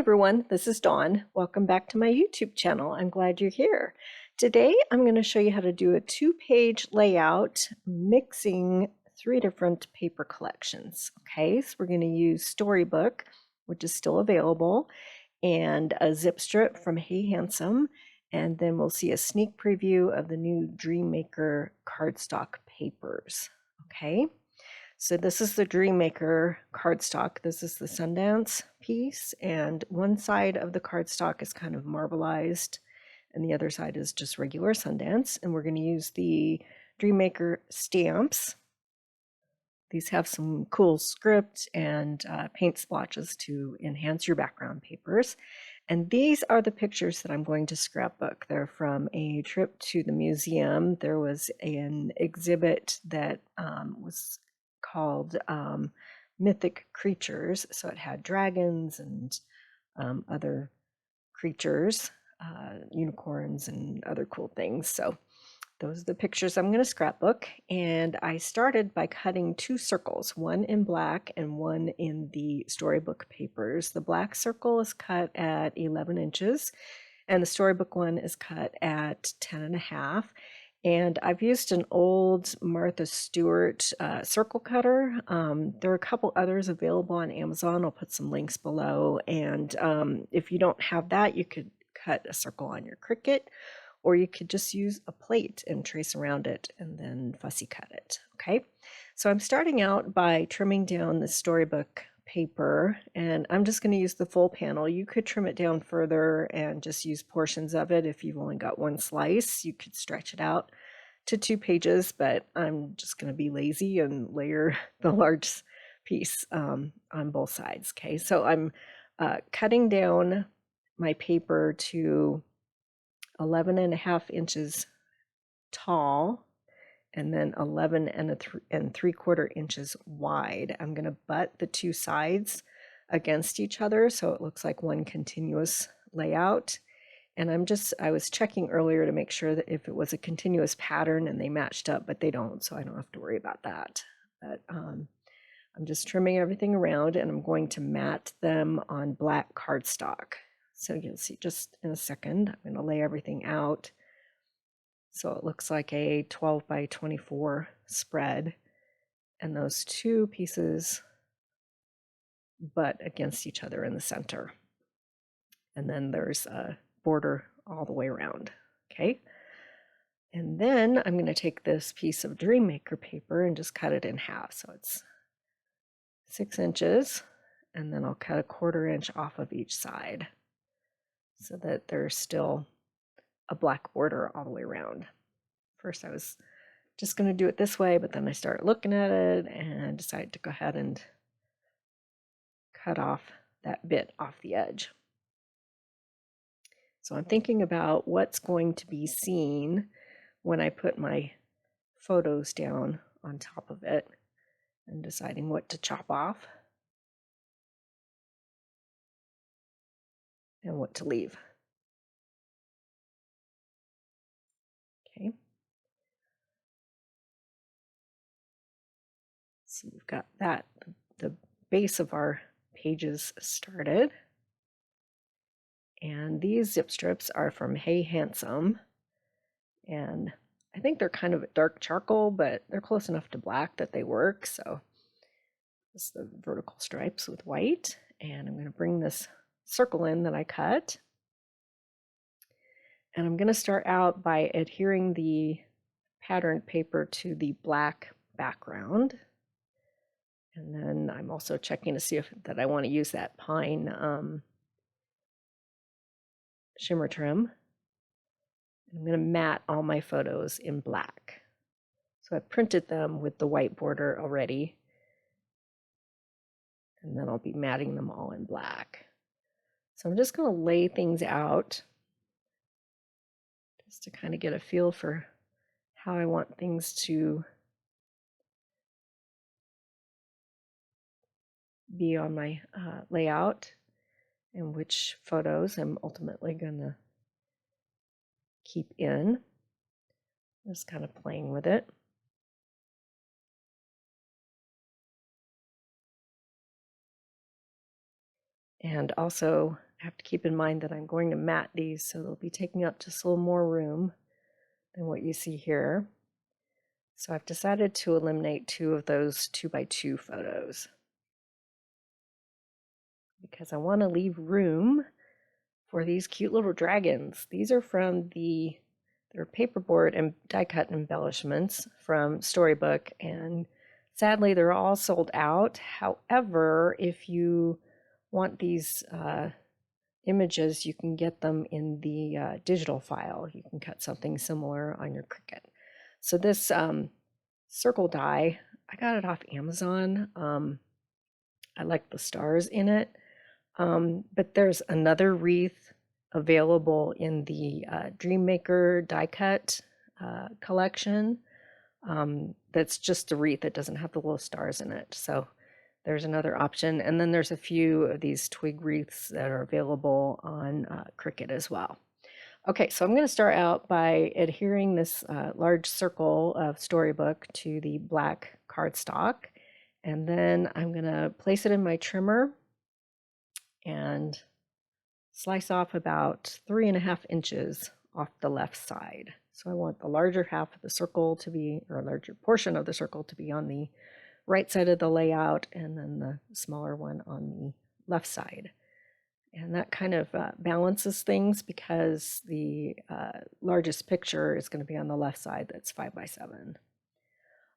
everyone, this is Dawn. Welcome back to my YouTube channel. I'm glad you're here. Today I'm going to show you how to do a 2-page layout mixing 3 different paper collections. Okay, so we're going to use Storybook, which is still available, and a zip strip from Haight, and then we'll see a sneak preview of the new Dreammaker cardstock papers. Okay. So this is the Dreammaker cardstock. This is the Sundance piece, and one side of the cardstock is kind of marbleized, and the other side is just regular Sundance. And we're going to use the Dreammaker stamps. These have some cool script and paint splotches to enhance your background papers. And these are the pictures that I'm going to scrapbook. They're from a trip to the museum. There was an exhibit that was called Mythic Creatures. So it had dragons and other creatures, unicorns and other cool things. So those are the pictures I'm going to scrapbook. And I started by cutting 2 circles, one in black and one in the Storybook papers. The black circle is cut at 11 inches and the Storybook one is cut at 10.5. And I've used an old Martha Stewart circle cutter. There are a couple others available on Amazon. I'll put some links below. And if you don't have that, you could cut a circle on your Cricut, or you could just use a plate and trace around it and then fussy cut it. Okay, so I'm starting out by trimming down the Storybook paper, and I'm just going to use the full panel. You could trim it down further and just use portions of it. If you've only got one slice, you could stretch it out to 2 pages, but I'm just going to be lazy and layer the large piece on both sides. Okay, so I'm cutting down my paper to 11.5 inches tall and then 11 3/4 inches wide. I'm going to butt the 2 sides against each other so it looks like one continuous layout. And I was checking earlier to make sure that if it was a continuous pattern and they matched up, but they don't, so I don't have to worry about that. But I'm just trimming everything around, and I'm going to mat them on black cardstock. So you'll see just in a second. I'm going to lay everything out so it looks like a 12 by 24 spread, and those 2 pieces butt against each other in the center. And then there's a border all the way around. Okay. And then I'm going to take this piece of Dreammaker paper and just cut it in half. So it's 6 inches, and then I'll cut 1/4 inch off of each side so that there's still a black border all the way around. First I was just going to do it this way, but then I started looking at it and decided to go ahead and cut off that bit off the edge. So I'm thinking about what's going to be seen when I put my photos down on top of it and deciding what to chop off and what to leave. Okay. So we've got that, the base of our pages started. And these zip strips are from Haight, and I think they're kind of a dark charcoal, but they're close enough to black that they work. So this is the vertical stripes with white, and I'm going to bring this circle in that I cut. And I'm going to start out by adhering the patterned paper to the black background. And then I'm also checking to see that I want to use that pine shimmer trim. I'm going to mat all my photos in black. So I printed them with the white border already, and then I'll be matting them all in black. So I'm just going to lay things out just to kind of get a feel for how I want things to be on my layout, and which photos I'm ultimately going to keep in. Just kind of playing with it. And also I have to keep in mind that I'm going to mat these, so they'll be taking up just a little more room than what you see here. So I've decided to eliminate 2 of those 2x2 photos because I want to leave room for these cute little dragons. These are from they're paperboard and die cut embellishments from Storybook, and sadly they're all sold out. However, if you want these images, you can get them in the digital file. You can cut something similar on your Cricut. So this circle die, I got it off Amazon. I like the stars in it, but there's another wreath available in the Dreammaker die cut collection. That's just a wreath. It doesn't have the little stars in it. So there's another option. And then there's a few of these twig wreaths that are available on Cricut as well. Okay, so I'm going to start out by adhering this large circle of Storybook to the black cardstock. And then I'm going to place it in my trimmer and slice off about 3.5 inches off the left side. So I want the larger half of the circle to be, or a larger portion of the circle to be on the right side of the layout, and then the smaller one on the left side. And that kind of balances things because the largest picture is going to be on the left side. That's 5x7.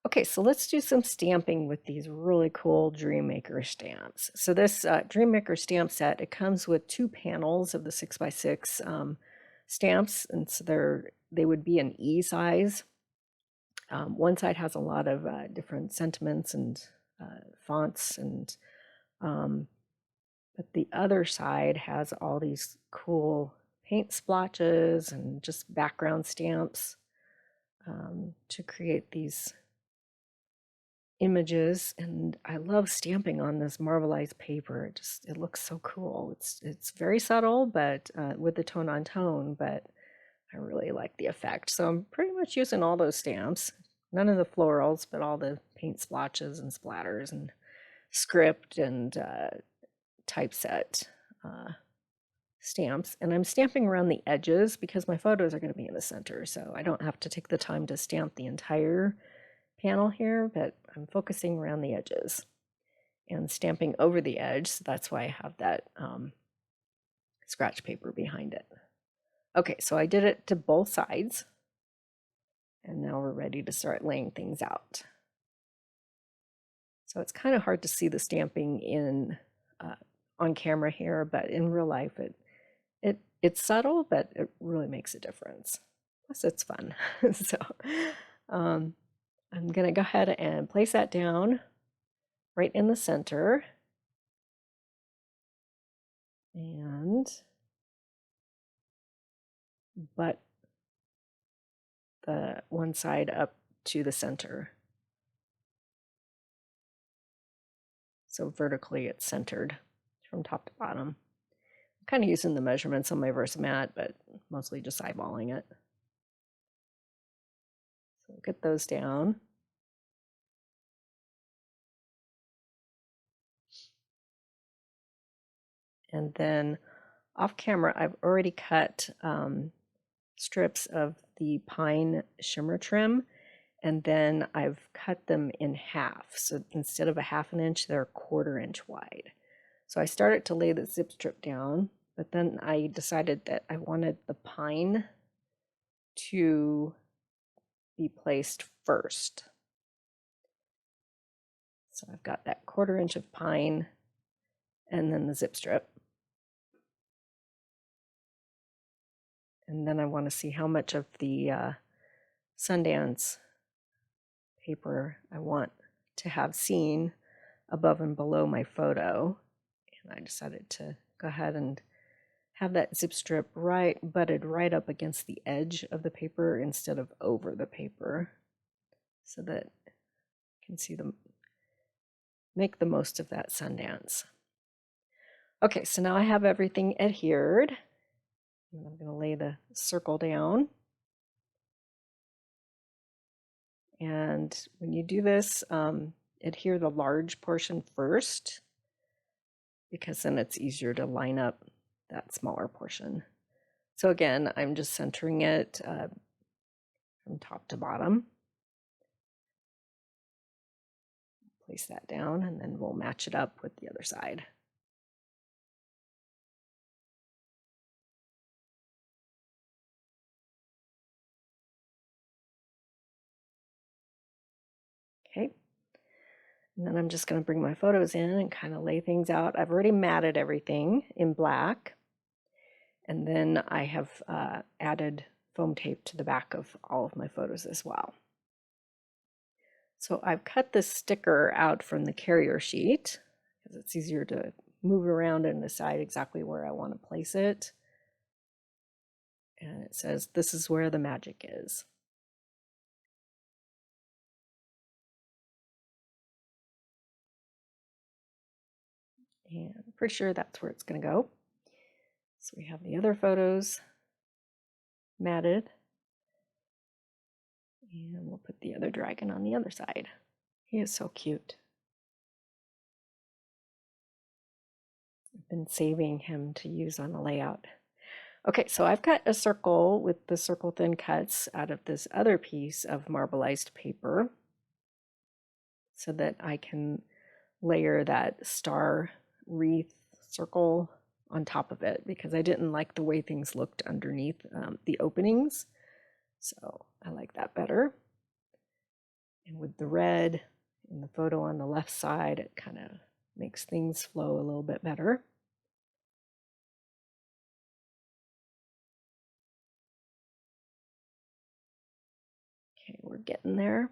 Okay, so let's do some stamping with these really cool Dreammaker stamps. So this Dreammaker stamp set, it comes with 2 panels of the 6x6 stamps, and so they would be an E size. One side has a lot of different sentiments and fonts, and but the other side has all these cool paint splotches and just background stamps to create these images. And I love stamping on this marbleized paper. It looks so cool. It's very subtle, but with the tone on tone, but I really like the effect. So I'm pretty much using all those stamps, none of the florals, but all the paint splotches and splatters and script and typeset stamps. And I'm stamping around the edges because my photos are going to be in the center, so I don't have to take the time to stamp the entire panel here, but I'm focusing around the edges and stamping over the edge. So that's why I have that scratch paper behind it. Okay, so I did it to both sides, and now we're ready to start laying things out. So it's kind of hard to see the stamping in on camera here, but in real life it's subtle, but it really makes a difference. Plus it's fun. So I'm gonna go ahead and place that down right in the center, and butt the one side up to the center. So vertically it's centered from top to bottom. I'm kind of using the measurements on my Versamat, but mostly just eyeballing it. So get those down. And then off camera, I've already cut strips of the pine shimmer trim, and then I've cut them in half. So instead of a 1/2 inch, they're 1/4 inch wide. So I started to lay the zip strip down, but then I decided that I wanted the pine to be placed first. So I've got that 1/4 inch of pine and then the zip strip. And then I want to see how much of the Sundance paper I want to have seen above and below my photo. And I decided to go ahead and have that zip strip butted right up against the edge of the paper instead of over the paper, so that I can see make the most of that Sundance. Okay, so now I have everything adhered. And I'm going to lay the circle down. And when you do this, adhere the large portion first, because then it's easier to line up that smaller portion. So again, I'm just centering it from top to bottom. Place that down, and then we'll match it up with the other side. Okay. And then I'm just going to bring my photos in and kind of lay things out. I've already matted everything in black. And then I have added foam tape to the back of all of my photos as well. So I've cut this sticker out from the carrier sheet because it's easier to move around and decide exactly where I want to place it. And it says, "This is where the magic is." And I'm pretty sure that's where it's going to go. So we have the other photos matted. And we'll put the other dragon on the other side. He is so cute. I've been saving him to use on the layout. Okay, so I've cut a circle with the circle thin cuts out of this other piece of marbleized paper so that I can layer that star wreath circle on top of it because I didn't like the way things looked underneath the openings. So I like that better. And with the red in the photo on the left side, it kind of makes things flow a little bit better. Okay, we're getting there.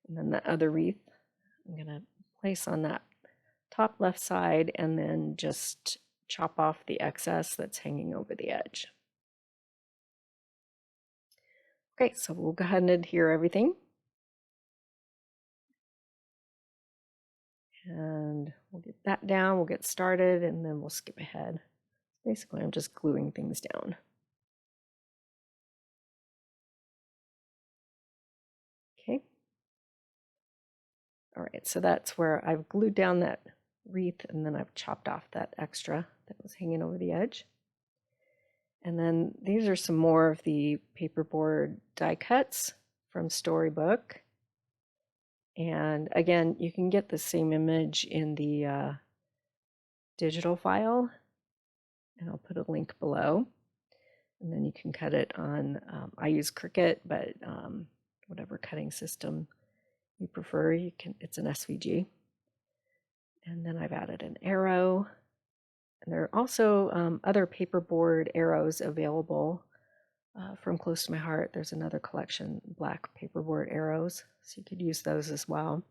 And then the other wreath, I'm going to place on that top left side and then just chop off the excess that's hanging over the edge. Okay, so we'll go ahead and adhere everything. And we'll get that down, we'll get started, and then we'll skip ahead. Basically, I'm just gluing things down. Okay. All right, so that's where I've glued down that wreath and then I've chopped off that extra that was hanging over the edge. And then these are some more of the paperboard die cuts from Storybook. And again, you can get the same image in the digital file, and I'll put a link below. And then you can cut it on, I use Cricut, but whatever cutting system you prefer, you can. It's an SVG. And then I've added an arrow. And there are also other paperboard arrows available from Close to My Heart. There's another collection, black paperboard arrows, so you could use those as well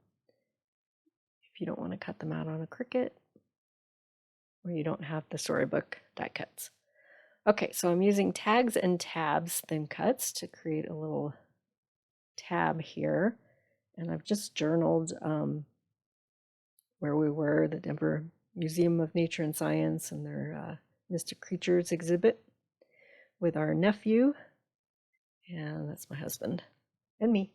if you don't want to cut them out on a Cricut or you don't have the Storybook die cuts. Okay, so I'm using tags and tabs thin cuts to create a little tab here, and I've just journaled where we were, the Denver Museum of Nature and Science and their Mystic Creatures exhibit with our nephew, and that's my husband and me.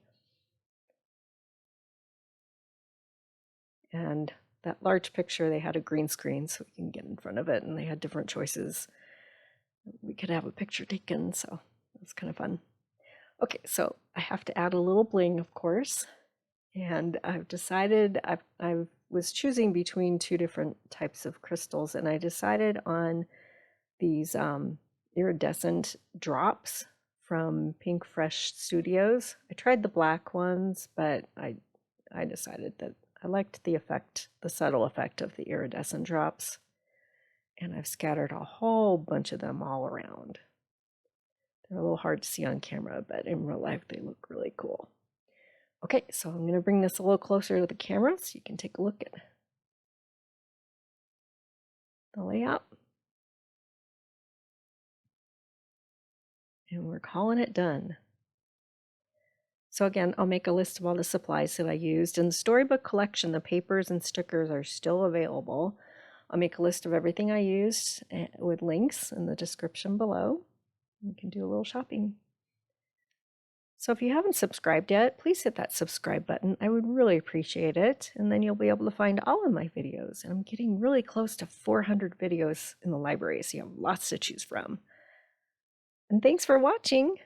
And that large picture, they had a green screen so we can get in front of it, and they had different choices. We could have a picture taken, so it was kind of fun. Okay, so I have to add a little bling, of course, and I've decided I was choosing between two different types of crystals, and I decided on these iridescent drops from Pink Fresh Studios. I tried the black ones, but I decided that I liked the effect, the subtle effect of the iridescent drops, and I've scattered a whole bunch of them all around. They're a little hard to see on camera, but in real life they look really cool. Okay, so I'm going to bring this a little closer to the camera so you can take a look at the layout. And we're calling it done. So again, I'll make a list of all the supplies that I used. In the Storybook collection, the papers and stickers are still available. I'll make a list of everything I used with links in the description below. You can do a little shopping. So if you haven't subscribed yet, please hit that subscribe button. I would really appreciate it. And then you'll be able to find all of my videos. And I'm getting really close to 400 videos in the library, so you have lots to choose from. And thanks for watching.